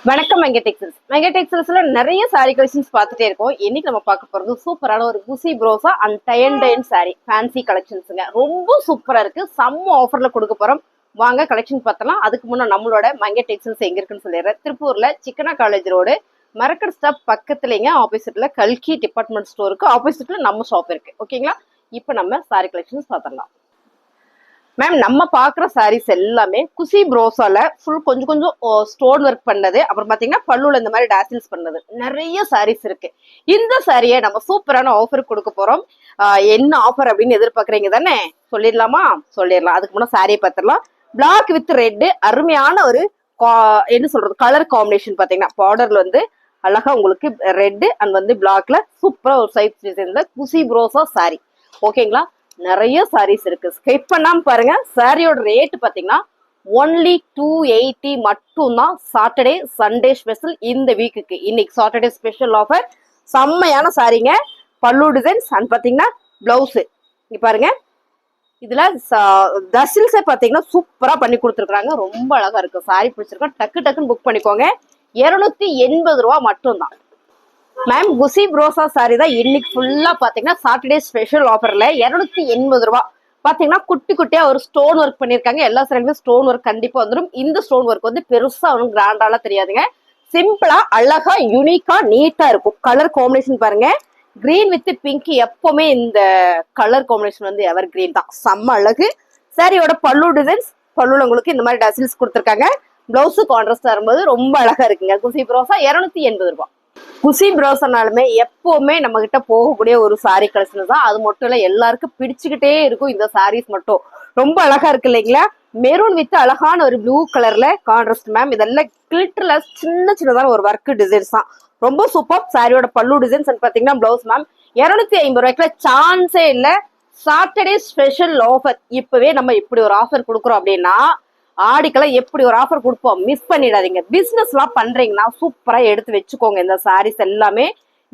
வணக்கம் மெகா டெக்ஸ்டைல்ஸ்ல நிறைய sorry collections பார்த்துட்டே இருக்கோம். இன்னைக்கு நம்ம பார்க்க போறது சூப்பரான ஒரு குசி ப்ரோசா அண்ட் டயன் சாரி ஃபேன்சி கலெக்ஷன்ஸுங்க. ரொம்ப சூப்பரா இருக்கு. செம்ம ஆஃபர்ல கொடுக்க போறோம். வாங்க கலெக்ஷன் பார்த்தலாம். அதுக்கு முன்னே நம்மளோட மெகா டெக்ஸ்டைல்ஸ் எங்க இருக்குன்னு சொல்லிடுறேன். திருப்பூர்ல சிக்கனா காலேஜ் ரோடு மரக்கட் ஸ்டாப் பக்கத்துலங்க ஆப்போசிட்ல கல்கி டிபார்ட்மெண்ட் ஸ்டோருக்கு ஆப்போசிட்ல நம்ம ஷாப் இருக்கு. ஓகேங்களா? இப்போ நம்ம சாரி கலெக்ஷன்ஸ் பார்த்துடலாம். மேம் நம்ம பாக்குற சாரீஸ் எல்லாமே குசி ப்ரோசால ஃபுல் கொஞ்சம் கொஞ்சம் ஸ்டோன் ஒர்க் பண்ணது, அப்புறம் பாத்தீங்கன்னா பல்லுல இந்த மாதிரி டாசில்ஸ் பண்ணது நிறைய சாரீஸ் இருக்கு. இந்த சாரியை நம்ம சூப்பரான ஆஃபர் கொடுக்க போறோம். என்ன ஆஃபர் அப்படின்னு எதிர்பார்க்கறீங்க தானே? சொல்லிடலாமா? சொல்லிடலாம். அதுக்கு முன்னாடி சாரியை பார்த்துடலாம். பிளாக் வித் ரெட் அருமையான ஒரு என்ன சொல்றது கலர் காம்பினேஷன். பாத்தீங்கன்னா பார்டர்ல வந்து அழகா உங்களுக்கு ரெட் அண்ட் வந்து பிளாக்ல சூப்பரா ஒரு சைட் டிசைன்ல குசி ப்ரோசா சாரி. ஓகேங்களா? நிறைய சாரீஸ் இருக்கு. ஸ்கிப் பண்ணாம பாருங்க. சாரியோட ரேட் பாத்தீங்கன்னா ஒன்லி 280 மட்டும் தான். சாட்டர்டே சண்டே ஸ்பெஷல் இந்த வீக்குக்கு. இன்னைக்கு சாட்டர்டே ஸ்பெஷல் ஆஃபர். செம்மையான சாரிங்க. பல்லு டிசைன்ஸ் அண்ட் பாத்தீங்கன்னா பிளவுஸ் பாருங்க. இதுல தசில்ஸை பாத்தீங்கன்னா சூப்பரா பண்ணி கொடுத்துருக்காங்க. ரொம்ப அழகா இருக்கு. சாரி பிடிச்சிருக்கா டக்கு டக்குன்னு புக் பண்ணிக்கோங்க. 280 ரூபா மட்டும் தான். மேம் குசி ப்ரோசா சாரி தான் இன்னைக்கு ஃபுல்லா பாத்தீங்கன்னா சாட்டர்டே ஸ்பெஷல் ஆஃபர்ல 280 ரூபா. பாத்தீங்கன்னா குட்டி குட்டியா ஒரு ஸ்டோன் ஒர்க் பண்ணிருக்காங்க. எல்லா சாரிலுமே ஸ்டோன் ஒர்க் கண்டிப்பா வந்துடும். இந்த ஸ்டோன் ஒர்க் வந்து பெருசா ஒன்றும் கிராண்டாலாம் தெரியாதுங்க. சிம்பிளா அழகா யூனிக்கா நீட்டா இருக்கும். கலர் காம்பினேஷன் பாருங்க. Green with pink. எப்பவுமே இந்த கலர் காம்பினேஷன் வந்து எவர் கிரீன் தான். செம்ம அழகு. சாரியோட பல்லு டிசைன்ஸ், பல்லுல உங்களுக்கு இந்த மாதிரி டசில்ஸ் கொடுத்துருக்காங்க. பிளவுஸ் கான்ட்ராஸ்ட் வரும்போது ரொம்ப அழகா இருக்குங்க. குசி ப்ரோசா 280 ரூபாய். குசி ப்ரோசர்னாலுமே எப்பவுமே நம்ம கிட்ட போகக்கூடிய ஒரு சாரி கலெக்ஷன் தான். அது மட்டும் இல்ல, எல்லாருக்கும் பிடிச்சுக்கிட்டே இருக்கும் இந்த சாரீஸ் மட்டும். ரொம்ப அழகா இருக்கு இல்லைங்களா? மெரூன் வித் அழகான ஒரு ப்ளூ கலர்ல கான்ட்ராஸ்ட் மேம். இதெல்லாம் கிளிட்டர்ல சின்ன சின்னதான ஒரு ஒர்க் டிசைன்ஸ் தான். ரொம்ப சூப்பர். சாரியோட பல்லு டிசைன்ஸ் பாத்தீங்கன்னா பிளவுஸ் மேம் 250 ரூபாய்க்குல சான்ஸே இல்ல. Saturday special offer. இப்பவே நம்ம இப்படி ஒரு ஆஃபர் கொடுக்குறோம் அப்படின்னா ஆடிக்கெல்லாம் எப்படி ஒரு ஆஃபர் கொடுப்போம். மிஸ் பண்ணிடாதீங்க. பிசினஸ் எல்லாம் பண்றீங்கன்னா சூப்பரா எடுத்து வச்சுக்கோங்க. இந்த சாரீஸ் எல்லாமே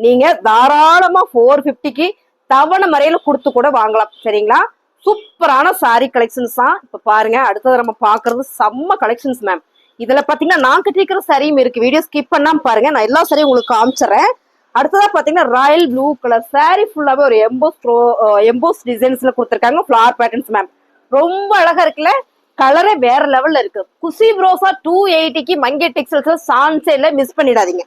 நீங்க தாராளமா 450க்கு தவணை முறையில கொடுத்து கூட வாங்கலாம். சரிங்களா? சூப்பரான சாரி கலெக்ஷன்ஸ் தான். இப்ப பாருங்க, அடுத்தது நம்ம பாக்குறது செம்ம கலெக்ஷன்ஸ் மேம். இதுல பாத்தீங்கன்னா நான் கட்டிருக்கிற சரியும் இருக்கு. வீடியோ ஸ்கிப் பண்ணாம பாருங்க. நான் எல்லா சாரியும் உங்களுக்கு காமிச்சிடறேன். அடுத்ததா பாத்தீங்கன்னா ராயல் ப்ளூ கலர் சாரி ஃபுல்லாவே ஒரு எம்போஸ் டிசைன்ஸ்ல கொடுத்துருக்காங்க. Flower patterns ma'am. ரொம்ப அழகா இருக்குல்ல? கலரே வேற லெவல்ல இருக்கு. குசி ப்ரோசா 280க்கு மங்கை டெக்ஸ்டைல்ஸ்ல சான்ஸே இல்ல. மிஸ் பண்ணிடாதீங்க.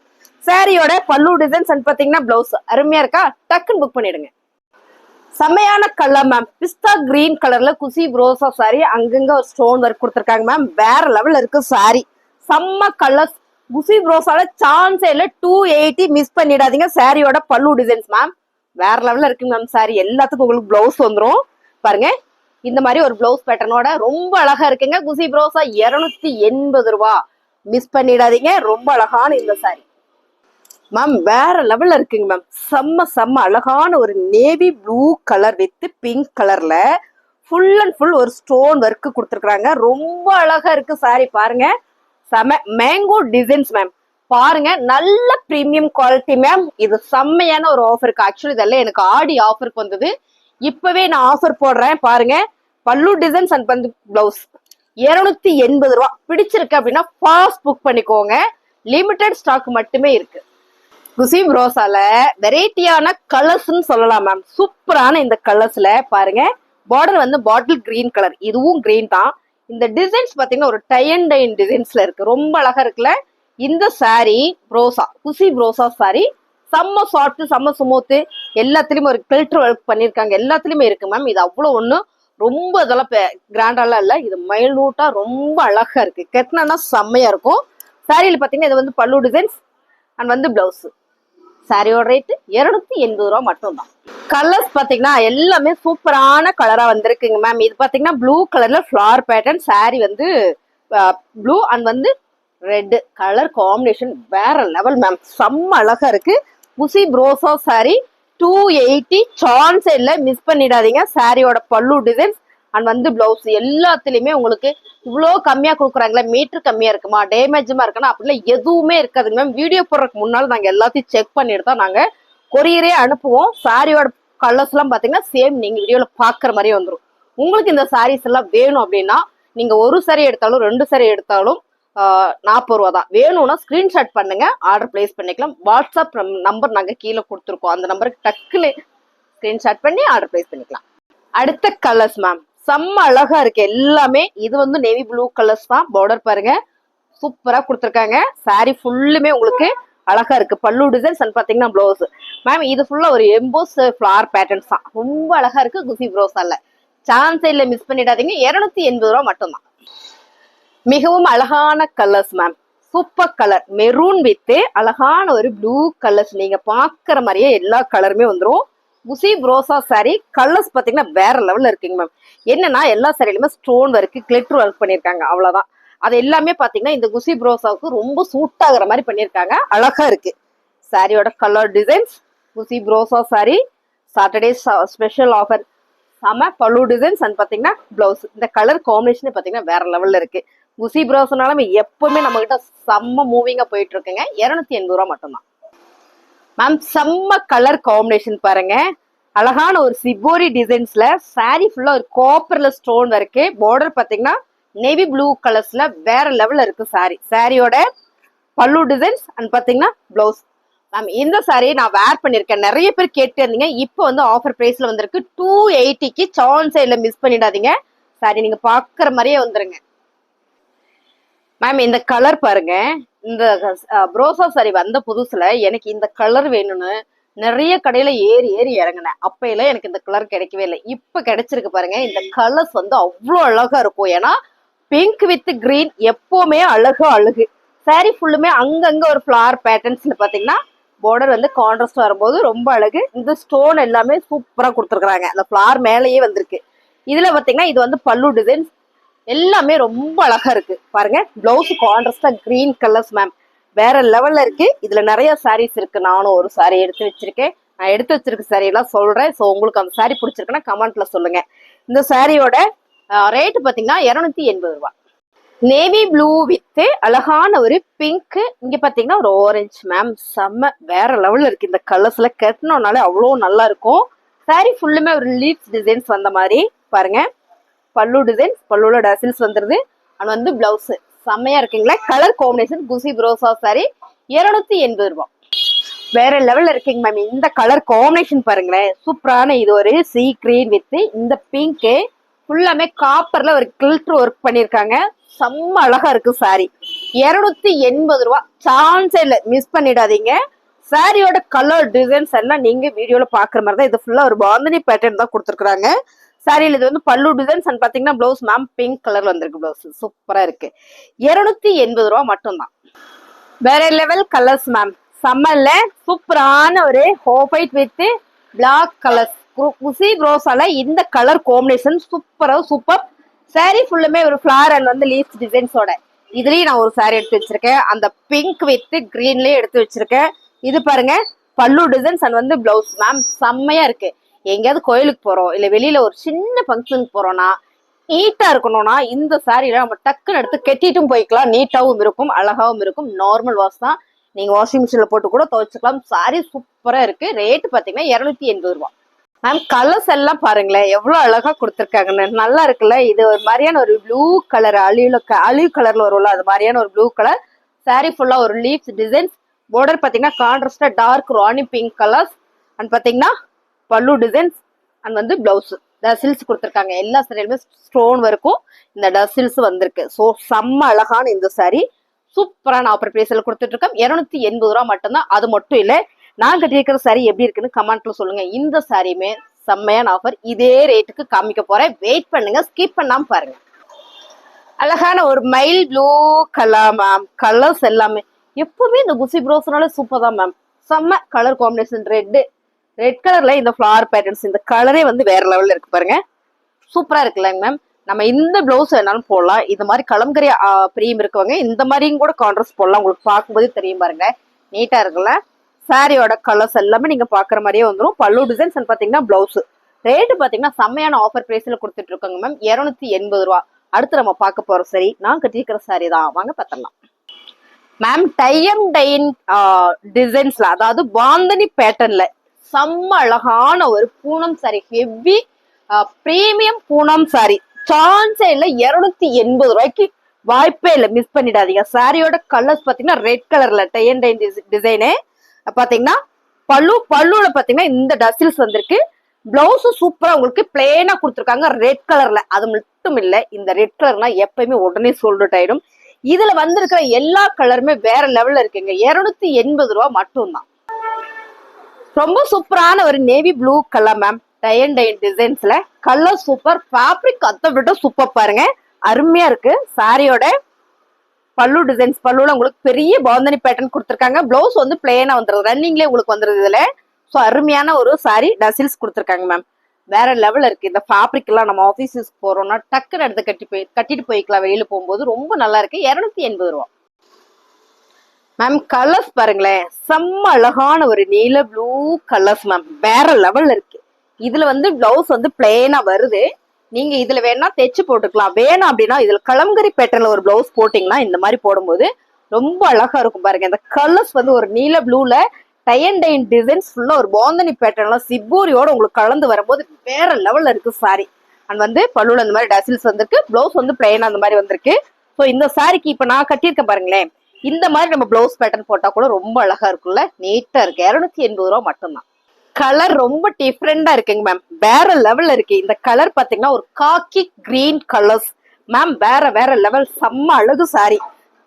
சாரியோட பல்லு டிசைன்ஸ் பாத்தீங்கன்னா பிளவுஸ் அருமையா இருக்கா? டக்குன்னு புக் பண்ணிடுங்க. செம்மையான கலர் மேம். பிஸ்தா கிரீன் கலர்ல குசி ப்ரோசா சாரி. அங்கங்க ஒரு ஸ்டோன் ஒர்க் கொடுத்துருக்காங்க மேம். வேற லெவல்ல இருக்கு சாரி. செம்ம கலர்ஸ். குசி ப்ரோசால சான்ஸே இல்ல. 280 மிஸ் பண்ணிடாதீங்க. சாரியோட பல்லு டிசைன்ஸ் மேம் வேற லெவல்ல இருக்கு மேம். சாரி எல்லாத்துக்கும் உங்களுக்கு பிளவுஸ் வந்துடும். பாருங்க, இந்த மாதிரி ஒரு பிளவுஸ் பேட்டர்னோட ரொம்ப அழகா இருக்குங்க. குசி ப்ரோசா 280 ரூபா. மிஸ் பண்ணிடாதீங்க. ரொம்ப அழகான இந்த சாரி மேம். வேற லெவல்ல இருக்குங்க மேம். செம்ம செம்ம அழகான ஒரு navy blue colour with pink கலர்ல ஃபுல் அண்ட் ஃபுல் ஒரு ஸ்டோன் ஒர்க் கொடுத்துருக்காங்க. ரொம்ப அழகா இருக்கு சாரி. பாருங்க, செம மேங்கோ டிசைன்ஸ் மேம். பாருங்க, நல்ல பிரீமியம் குவாலிட்டி மேம். இது செம்மையான ஒரு ஆஃபருக்கு. ஆக்சுவலி இதெல்லாம் எனக்கு ஆடி ஆஃபருக்கு வந்தது. இப்பவே நான் ஆஃபர் போடுறேன். பாருங்க, பல்லு டிசைன்ஸ் அண்ட் வந்து பிளவுஸ் 280 ரூபா. பிடிச்சிருக்கு அப்படின்னா ஃபாஸ்ட் புக் பண்ணிக்கோங்க. லிமிடெட் ஸ்டாக் மட்டுமே இருக்கு. குசி ப்ரோசால வெரைட்டியான கலர்ஸ்ன்னு சொல்லலாம் மேம். சூப்பரான இந்த கலர்ஸ்ல பாருங்க, பார்டர் வந்து பாட்டில் கிரீன் கலர். இதுவும் கிரீன் தான். இந்த டிசைன்ஸ் பாத்தீங்கன்னா ஒரு டயன் டிசைன்ஸ்ல இருக்கு. ரொம்ப அழகா இருக்குல்ல? இந்த சாரி ப்ரோசா குசி ப்ரோசா சாரி செம்ம சாஃப்ட், செம்ம ஸ்மூத்து. எல்லாத்துலயுமே ஒரு கில்டர் ஒர்க் பண்ணிருக்காங்க. எல்லாத்துலயுமே இருக்கு மேம். இது அவ்வளவு ஒண்ணு ரொம்ப இதெல்லாம் கிராண்டாலாம் இல்ல. இது மைல்யூட்டா ரொம்ப அழகா இருக்கு. கெட்டினா செம்மையா இருக்கும். சாரியில பாத்தீங்கன்னா இது வந்து பல்லு டிசைன்ஸ் அண்ட் வந்து பிளவுஸ். சாரியோட ரேட் 280 ரூபா மட்டும் தான். கலர்ஸ் பாத்தீங்கன்னா எல்லாமே சூப்பரான கலரா வந்திருக்குங்க மேம். இது பாத்தீங்கன்னா ப்ளூ கலர்ல ஃபிளவர் பேட்டர்ன். சாரி வந்து ப்ளூ அண்ட் வந்து ரெட் கலர் காம்பினேஷன் வேற லெவல் மேம். செம்ம அழகா இருக்கு. குசி ப்ரோசா சாரி 280 சான்ஸ் இல்ல. மிஸ் பண்ணிடாதீங்க. சாரியோட பல்லு டிசைன்ஸ் அண்ட் வந்து பிளவுஸ் எல்லாத்துலயுமே உங்களுக்கு இவ்வளோ கம்மியா கொடுக்குறாங்களே. மீட்டர் கம்மியா இருக்குமா, டேமேஜுமா இருக்குன்னா அப்படிலாம் எதுவுமே இருக்காதுங்க மேம். வீடியோ போடுறதுக்கு முன்னால நாங்க எல்லாத்தையும் செக் பண்ணிட்டு தான் நாங்க கொரியரே அனுப்புவோம். சாரியோட கலர்ஸ் எல்லாம் பாத்தீங்கன்னா சேம் நீங்க வீடியோல பாக்குற மாதிரியே வந்துடும். உங்களுக்கு இந்த சாரீஸ் எல்லாம் வேணும் அப்படின்னா நீங்க ஒரு சாரி எடுத்தாலும் 2 சாரி எடுத்தாலும் 40 ரூபா தான். வேணும்னா ஸ்கிரீன்ஷாட் பண்ணுங்க, ஆர்டர் பிளேஸ் பண்ணிக்கலாம். வாட்ஸ்அப் நம்பர் நாங்க கீழே கொடுத்துருக்கோம், அந்த நம்பருக்கு டக்குல ஸ்கிரீன்ஷாட் பண்ணி ஆர்டர் பிளேஸ் பண்ணிக்கலாம். அடுத்த கலர்ஸ் மேம் செம்ம அழகா இருக்கு எல்லாமே. இது வந்து நேவி ப்ளூ கலர்ஸ் தான். பார்டர் பாருங்க சூப்பரா கொடுத்துருக்காங்க. சாரி ஃபுல்லுமே உங்களுக்கு அழகா இருக்கு. பல்லு டிசைன்ஸ் பாத்தீங்கன்னா பிளவுஸ். மேம் இது ஃபுல்லா ஒரு எம்போஸ் ஃபிளார் பேட்டர்ன்ஸ் தான். ரொம்ப அழகா இருக்கு. குசி ப்ரோஸால சான்ஸ் இல்ல, மிஸ் பண்ணிடாதீங்க. 280 ரூபா மட்டும்தான். மிகவும் அழகான colours ma'am. Super colour maroon with அழகான ஒரு ப்ளூ கலர்ஸ். நீங்க பாக்குற மாதிரியே எல்லா கலருமே வந்துடும். குசி ப்ரோசா சாரி கலர்ஸ் பாத்தீங்கன்னா வேற லெவல்ல இருக்குங்க மேம். என்னன்னா எல்லா சாரிலுமே ஸ்டோன் ஒர்க், கிளிட்டர் ஒர்க் பண்ணிருக்காங்க, அவ்வளவுதான். அது எல்லாமே பாத்தீங்கன்னா இந்த குசி ப்ரோசாவுக்கு ரொம்ப சூட் ஆகுற மாதிரி பண்ணிருக்காங்க. அழகா இருக்கு சாரியோட கலர் டிசைன்ஸ். குசி ப்ரோசா சாரி சாட்டர்டே ஸ்பெஷல் ஆஃபர். செம பல்லு டிசைன்ஸ் பாத்தீங்கன்னா பிளவுஸ். இந்த கலர் காம்பினேஷன் பாத்தீங்கன்னா வேற லெவல்ல இருக்கு. குசி ப்ரோஸ்னாலும் எப்பவுமே நம்ம கிட்ட செம்ம மூவிங்கா போயிட்டு இருக்குங்க. 280 ரூபா மட்டும்தான் மேம். செம்ம கலர் காம்பினேஷன் பாருங்க. அழகான ஒரு சிபோரி டிசைன்ஸ்ல சாரி ஃபுல்லா ஒரு காப்பர்ல ஸ்டோன் இருக்கு. பார்டர் பாத்தீங்கன்னா நேவி ப்ளூ கலர்ஸ்ல வேற லெவல்ல இருக்கு சாரி. சாரியோட பல்லு டிசைன்ஸ் பாத்தீங்கன்னா பிளவுஸ். மேம் இந்த சாரி நான் வேர் பண்ணிருக்கேன், நிறைய பேர் கேட்டு இருந்தீங்க. இப்போ வந்து ஆஃபர் பிரைஸ்ல வந்திருக்கு 280க்கு. சான்ஸ் இல்ல, மிஸ் பண்ணிடாதீங்க. சாரி நீங்க பாக்குற மாதிரியே வந்துருங்க மேம். இந்த கலர் பாருங்க. இந்த ப்ரோசா சாரி வந்த புதுசுல எனக்கு இந்த கலர் வேணும்னு நிறைய கடையில ஏறி ஏறி இறங்கினேன். அப்பையில எனக்கு இந்த கலர் கிடைக்கவே இல்லை. இப்ப கிடைச்சிருக்கு பாருங்க. இந்த கலர்ஸ் வந்து அவ்வளோ அழகா இருக்கும். ஏன்னா பிங்க் வித் கிரீன் எப்பவுமே அழகு அழகு. சாரி ஃபுல்லுமே அங்கங்க ஒரு ஃபிளார் பேட்டர்ன்ஸ்ல பாத்தீங்கன்னா பார்டர் வந்து கான்ட்ராஸ்ட் வரும்போது ரொம்ப அழகு. இந்த ஸ்டோன் எல்லாமே சூப்பரா கொடுத்துருக்காங்க. அந்த ஃபிளார் மேலேயே வந்திருக்கு. இதுல பாத்தீங்கன்னா இது வந்து பல்லு டிசைன்ஸ் எல்லாமே ரொம்ப அழகா இருக்கு பாருங்க. பிளவுஸ் கான்ட்ராஸ்டா கிரீன் கலர்ஸ் மேம். வேற லெவல்ல இருக்கு. இதுல நிறைய சாரீஸ் இருக்கு. நானும் ஒரு சாரி எடுத்து வச்சிருக்கேன். நான் எடுத்து வச்சிருக்க சாரி எல்லாம் சொல்றேன். ஸோ உங்களுக்கு அந்த சாரி பிடிச்சிருக்குன்னா கமெண்ட்ல சொல்லுங்க. இந்த சாரியோட ரேட் பாத்தீங்கன்னா 280 ரூபா. நேவி ப்ளூ வித் அழகான ஒரு பிங்க். இங்க பாத்தீங்கன்னா ஒரு ஆரஞ்சு மேம். செம்ம வேற லெவல்ல இருக்கு. இந்த கலர்ஸ்ல கட்டணும்னாலே அவ்வளோ நல்லா இருக்கும். சாரி ஃபுல்லுமே ஒரு லீவ்ஸ் டிசைன்ஸ் வந்த மாதிரி பாருங்க. பல்லு டிசைன்ஸ், பல்லுல டசில்ஸ் வந்துருது. அது வந்து பிளவுஸ் செம்மையா இருக்குங்களா. கலர் காம்பினேஷன் குசி ப்ரோசா சாரி 280 ரூபா. வேற லெவல்ல இருக்குங்க மேம். இந்த கலர் காம்பினேஷன் பாருங்களேன் சூப்பரான. இது ஒரு சீ கிரீன் வித் இந்த பிங்க் ஃபுல்லாமே காப்பர்ல ஒரு கில்டர் ஒர்க் பண்ணிருக்காங்க. செம்ம அழகா இருக்கு சாரி. 280 ரூபா. சான்ஸே இல்ல, மிஸ் பண்ணிடாதீங்க. சாரியோட கலர் டிசைன்ஸ் எல்லாம் நீங்க வீடியோல பாக்குற மாதிரி தான். இது ஃபுல்லா ஒரு பாந்தனி பேட்டர்ன் தான் கொடுத்துருக்காங்க. சாரியில் இது வந்து பல்லு டிசைன்ஸ் பாத்தீங்கன்னா பிளவுஸ் மேம் பிங்க் கலர்ல வந்திருக்கு. பிளவுஸ் சூப்பரா இருக்கு. 280 ரூபா மட்டும்தான். வேற லெவல் கலர்ஸ் மேம். சம்மர்ல சூப்பரான ஒரு off white with black colours. குசி ப்ரோஸால இந்த கலர் காம்பினேஷன் சூப்பரா சூப்பர். சாரி ஃபுல்லுமே ஒரு ஃபிளார் வந்து லீஃப் டிசைன்ஸோட. இதுலயும் நான் ஒரு சாரி எடுத்து வச்சிருக்கேன். அந்த பிங்க் வித் கிரீன்லயே எடுத்து வச்சிருக்கேன். இது பாருங்க பல்லு டிசைன்ஸ் வந்து பிளவுஸ் மேம் செம்மையா இருக்கு. எங்கேயாவது கோயிலுக்கு போறோம் இல்ல வெளியில ஒரு சின்ன ஃபங்க்ஷனுக்கு போறோம்னா நீட்டா இருக்கணும்னா இந்த சாரியில நம்ம டக்குன்னு எடுத்து கெட்டிட்டும் போய்க்கலாம். நீட்டாவும் இருக்கும், அழகாவும் இருக்கும். நார்மல் வாஷ் தான். நீங்க வாஷிங் மிஷின்ல போட்டு கூட துவைச்சுக்கலாம். சாரி சூப்பரா இருக்கு. ரேட் பாத்தீங்கன்னா 280 ரூபா மேம். கலர்ஸ் எல்லாம் பாருங்களேன் எவ்வளவு அழகா கொடுத்துருக்காங்கன்னு. நல்லா இருக்குல்ல. இது ஒரு மாதிரியான ஒரு ப்ளூ கலர், அழிவு கலர்ல வரும்ல அது மாதிரியான ஒரு ப்ளூ கலர். சாரி ஃபுல்லா ஒரு லீவ்ஸ் டிசைன்ஸ். பார்டர் பாத்தீங்கன்னா கான்ட்ராஸ்டா டார்க் ராணி பிங்க் கலர்ஸ். பாத்தீங்கன்னா பல்லு டிசைன்ஸ் வந்து பிளவுஸ் டசில்ஸ் கொடுத்துருக்காங்க. எல்லா சாரியிலுமே ஸ்டோன் வரைக்கும் இந்த டசில்ஸ் வந்திருக்கு. ஸோ செம்ம அழகான இந்த சாரி சூப்பரான ஆஃபர் பிரைஸ்ல கொடுத்துட்டு இருக்கோம். 280 ரூபா மட்டும்தான். அது மட்டும் இல்ல, நான் கட்டியிருக்கிற சாரி எப்படி இருக்குன்னு கமெண்ட்ல சொல்லுங்க. இந்த சாரியுமே செம்மையான ஆஃபர். இதே ரேட்டுக்கு காமிக்க போறேன். வெயிட் பண்ணுங்க, ஸ்கிப் பண்ணாம பாருங்க. அழகான ஒரு mile blue colour ma'am. Colours எல்லாமே எப்பவுமே இந்த குசி ப்ரோஸ்னால சூப்பர் தான் மேம். செம்ம கலர் காம்பினேஷன். ரெட் கலர்ல இந்த ஃபிளவர் பேட்டர்ன்ஸ். இந்த கலரே வந்து வேற லெவல்ல இருக்கு பாருங்க. சூப்பரா இருக்குல்லங்க மேம். நம்ம இந்த பிளவுஸ் வேணாலும் போடலாம். இந்த மாதிரி கலம்கரி பிரியம் இருக்கவங்க இந்த மாதிரியும் கூட கான்ட்ராஸ்ட் போடலாம். உங்களுக்கு பார்க்கும்போது தெரியும் பாருங்க, நீட்டா இருக்குல்ல. சாரியோட கலர்ஸ் எல்லாமே நீங்க பாக்குற மாதிரியே வந்துடும். பல்லு டிசைன்ஸ் பாத்தீங்கன்னா பிளவுஸ். ரேட்டு பாத்தீங்கன்னா செம்மையான ஆஃபர் பிரைஸ்ல கொடுத்துட்டு இருக்காங்க மேம். 280 ரூபா. அடுத்து நம்ம பார்க்க போறோம் சரி, நான் கட்டிருக்கிற சாரி தான். வாங்க பார்த்தலாம் மேம். டைன் டிசைன்ஸ்ல, அதாவது பாந்தனி பேட்டர்ன்ல செம்ம அழகான ஒரு Poonam sorry. Heavy premium Poonam sorry. சான்ஸே இல்ல, 280 ரூபாய்க்கு வாய்ப்பே இல்லை, மிஸ் பண்ணிடாதீங்க. சாரியோட கலர்ஸ் பாத்தீங்கன்னா ரெட் கலர்ல டை அண்ட் டை டிசைனு பாத்தீங்கன்னா பல்லுல பாத்தீங்கன்னா இந்த டசில்ஸ் வந்திருக்கு. பிளவுஸும் சூப்பரா உங்களுக்கு பிளேனா கொடுத்துருக்காங்க ரெட் கலர்ல. அது மட்டும் இல்ல, இந்த ரெட் கலர்னா எப்பயுமே உடனே சோல்ட் அவுட் ஆயிடும். இதுல வந்திருக்கிற எல்லா கலருமே வேற லெவல்ல இருக்குங்க. 280 ரூபா மட்டும்தான். ரொம்ப சூப்பரான ஒரு navy blue colour ma'am. Tie and tie டிசைன்ஸ்ல கலர் சூப்பர், ஃபேப்ரிக் அதை விட சூப்பர் பாருங்க, அருமையா இருக்கு. சாரியோட பல்லு டிசைன்ஸ், பல்லுல உங்களுக்கு பெரிய பாந்தனி பேட்டர்ன் கொடுத்துருக்காங்க. பிளவுஸ் வந்து பிளேனா வந்துருது, ரன்னிங்லேயே உங்களுக்கு வந்துருது இதுல. ஸோ அருமையான ஒரு சாரி டசில்ஸ் கொடுத்துருக்காங்க மேம். வேற லெவல் இருக்கு. இந்த ஃபேப்ரிக் எல்லாம் நம்ம ஆஃபீஸஸ் போறோம்னா டக்குன்னு எடுத்து கட்டிட்டு போய்க்கலாம் வெளியில போகும்போது. ரொம்ப நல்லா இருக்கு. 280 ரூபா மேம். கலர்ஸ் பாருங்களேன், செம்ம அழகான ஒரு நீல ப்ளூ கலர்ஸ் மேம். வேற லெவல்ல இருக்கு. இதுல வந்து பிளவுஸ் வந்து பிளேனா வருது. நீங்க இதுல வேணா தைச்சு போட்டுக்கலாம். வேணாம் அப்படின்னா இதுல கலம்கரி பேட்டர்ன்ல ஒரு பிளவுஸ் போட்டீங்கன்னா இந்த மாதிரி போடும்போது ரொம்ப அழகா இருக்கும் பாருங்க. இந்த கலர்ஸ் வந்து ஒரு நீல ப்ளூல டை அண்ட் டை டிசைன்ஸ் ஃபுல்லா ஒரு பாந்தனி பேட்டர்ன்ல சிப்போரியோட உங்களுக்கு கலந்து வரும்போது வேற லெவல்ல இருக்கு சாரி. அண்ட் வந்து பல்லுல இந்த மாதிரி டசில்ஸ் வந்திருக்கு. பிளவுஸ் வந்து பிளேனா அந்த மாதிரி வந்திருக்கு. ஸோ இந்த சாரிக்கு இப்ப நான் கட்டியிருக்கேன் பாருங்களேன், இந்த மாதிரி நம்ம பிளவுஸ் பேட்டர்ன் போட்டா கூட ரொம்ப அழகா இருக்கும்ல, நீட்டா இருக்கு. 280 ரூபா மட்டும்தான். கலர் ரொம்ப டிஃப்ரெண்டா இருக்குங்க மேம். வேற லெவல்ல இருக்கு. இந்த கலர் பாத்தீங்கன்னா ஒரு காக்கி கிரீன் கலர்ஸ் மேம். வேற லெவல், செம்ம அழகு சாரி.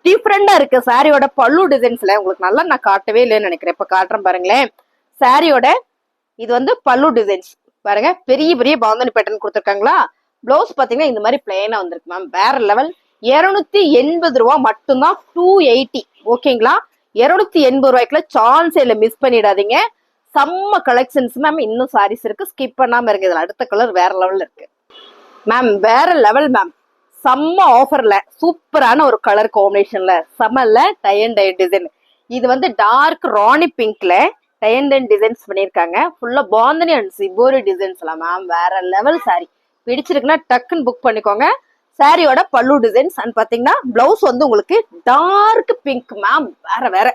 டிஃப்ரெண்டா இருக்கு. சாரியோட பல்லு டிசைன்ஸ்ல உங்களுக்கு நல்லா நான் காட்டவே இல்லைன்னு நினைக்கிறேன். இப்ப காட்டுறேன் பாருங்களேன். சாரியோட இது வந்து பல்லு டிசைன்ஸ் பாருங்க, பெரிய பெரிய பாந்தனி பேட்டர்ன் கொடுத்துருக்காங்களா. பிளவுஸ் பாத்தீங்கன்னா இந்த மாதிரி பிளேனா வந்திருக்கு மேம். வேற லெவல். 280 ரூபா மட்டும்தான். 280 ஓகேங்களா. 280 ரூபாய்க்குள்ள சான்ஸ் இல்ல, மிஸ் பண்ணிடாதீங்க. செம்ம கலெக்ஷன்ஸ் மேம். இன்னும் சாரீஸ் இருக்கு, ஸ்கிப் பண்ணாம இருக்கு. இதுல அடுத்த கலர் வேற லெவல்ல இருக்கு மேம். வேற லெவல் மேம். செம்ம ஆஃபர்ல சூப்பரான ஒரு கலர் காம்பினேஷன்ல செம்மல்ல டை அண்ட் டை டிசைன். இது வந்து டார்க் ராணி பிங்க்ல டை அண்ட் டை டிசைன்ஸ் பண்ணிருக்காங்க. ஃபுல்லா பாந்தனி அண்ட் சிபோரி டிசைன்ஸ்லாம் மேம். வேற லெவல் சாரி. பிடிச்சிருக்குன்னா டக்குன்னு புக் பண்ணிக்கோங்க. சாரியோட பல்லு டிசைன்ஸ் அண்ட் பாத்தீங்கன்னா பிளவுஸ் வந்து உங்களுக்கு டார்க் பிங்க் மேம். வேற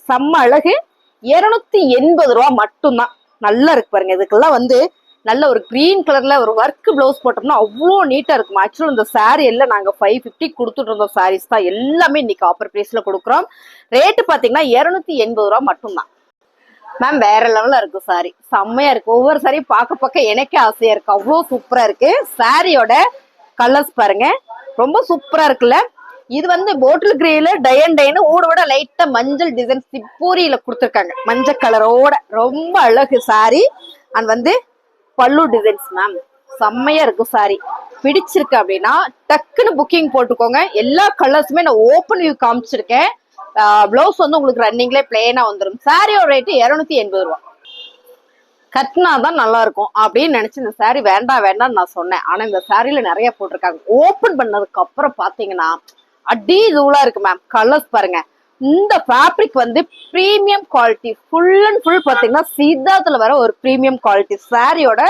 செம்ம அழகு. 280 ரூபா மட்டும்தான். நல்லா இருக்கு பாருங்க. இதுக்கெல்லாம் வந்து நல்ல ஒரு கிரீன் கலர்ல ஒரு ஒர்க் பிளவுஸ் போட்டோம்னா அவ்வளோ நீட்டா இருக்கும். ஆக்சுவலா இந்த சாரி எல்லாம் நாங்க 550 கொடுத்துட்டு இருந்தோம். சாரீஸ் தான் எல்லாமே இன்னைக்கு ஆஃபர் பிரைஸ்ல கொடுக்குறோம். ரேட்டு பாத்தீங்கன்னா 280 ரூபா மட்டும்தான் மேம். வேற லெவல்ல இருக்கு சாரி, செம்மையா இருக்கு. ஒவ்வொரு சாரியும் பார்க்க எனக்கே ஆசையா இருக்கு. அவ்வளோ சூப்பரா இருக்கு. சாரியோட கலர்ஸ் பாருங்க, ரொம்ப சூப்பரா இருக்குல்ல. இது வந்து போட்டில் கிரேல டை அண்ட் டைன்னு ஊடோட லைட்டா மஞ்சள் டிசைன் சிப்பூரியில கொடுத்துருக்காங்க, மஞ்சள் கலரோட. ரொம்ப அழகு சாரி. அண்ட் வந்து பல்லு டிசைன்ஸ் மேம். செம்மையா இருக்கு சாரி. பிடிச்சிருக்கு அப்படின்னா டக்குன்னு புக்கிங் போட்டுக்கோங்க. எல்லா கலர்ஸுமே நான் ஓப்பன் வியூ காமிச்சிருக்கேன். பிளவுஸ் வந்து உங்களுக்கு ரன்னிங்ல பிளேனா வந்துடும். சாரியோட ரேட்டு 280 ரூபா. கட்டினாதான் நல்லா இருக்கும் அப்படின்னு நினைச்சு இந்த சாரி வேண்டாம் நான் சொன்னேன். ஆனா இந்த சாரியில நிறைய போட்டிருக்காங்க. ஓபன் பண்ணதுக்கு அப்புறம் பாத்தீங்கன்னா அடி தூளா இருக்கு மேம். கலர்ஸ் பாருங்க. இந்த ஃபேப்ரிக் வந்து premium quality, full and full பாத்தீங்கன்னா சித்தார்த்ல வர ஒரு பிரீமியம் குவாலிட்டி. சாரியோட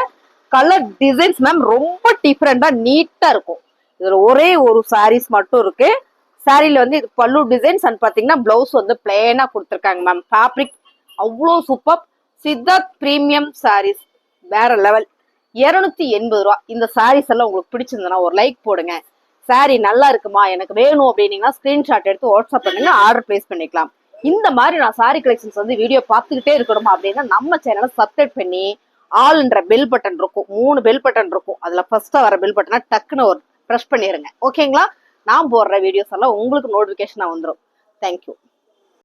கலர் டிசைன்ஸ் மேம் ரொம்ப டிஃப்ரெண்டா நீட்டா இருக்கும். இதுல ஒரே ஒரு சாரீஸ் மட்டும் இருக்கு. சாரியில வந்து இது பல்லு டிசைன்ஸ் அண்ட் பாத்தீங்கன்னா பிளவுஸ் வந்து பிளேனா கொடுத்துருக்காங்க மேம். ஃபேப்ரிக் அவ்வளோ சூப்பர். சித்தார்த் பிரீமியம் சாரீஸ் வேற லெவல். 280 ரூபா. இந்த சாரீஸ் எல்லாம் உங்களுக்கு பிடிச்சிருந்ததுன்னா ஒரு லைக் போடுங்க. சாரி நல்லா இருக்குமா, எனக்கு வேணும் அப்படின்னீங்கன்னா ஸ்கிரீன்ஷாட் எடுத்து வாட்ஸ்அப் பண்ணுங்க, ஆர்டர் பிளேஸ் பண்ணிக்கலாம். இந்த மாதிரி நான் சாரி கலெக்ஷன்ஸ் வந்து வீடியோ பார்த்துக்கிட்டே இருக்கணும் அப்படின்னா நம்ம சேனலை சப்ஸ்கிரைப் பண்ணி ஆல்ன்ற பெல் பட்டன் இருக்கும், 3 பெல் பட்டன் இருக்கும். அதுல ஃபர்ஸ்டா வர பெல் பட்டனை டக்குன்னு ஒரு ப்ரெஸ் பண்ணிடுங்க. ஓகேங்களா. நான் போடுற வீடியோஸ் எல்லாம் உங்களுக்கு நோட்டிபிகேஷனா வந்துடும். தேங்க்யூ.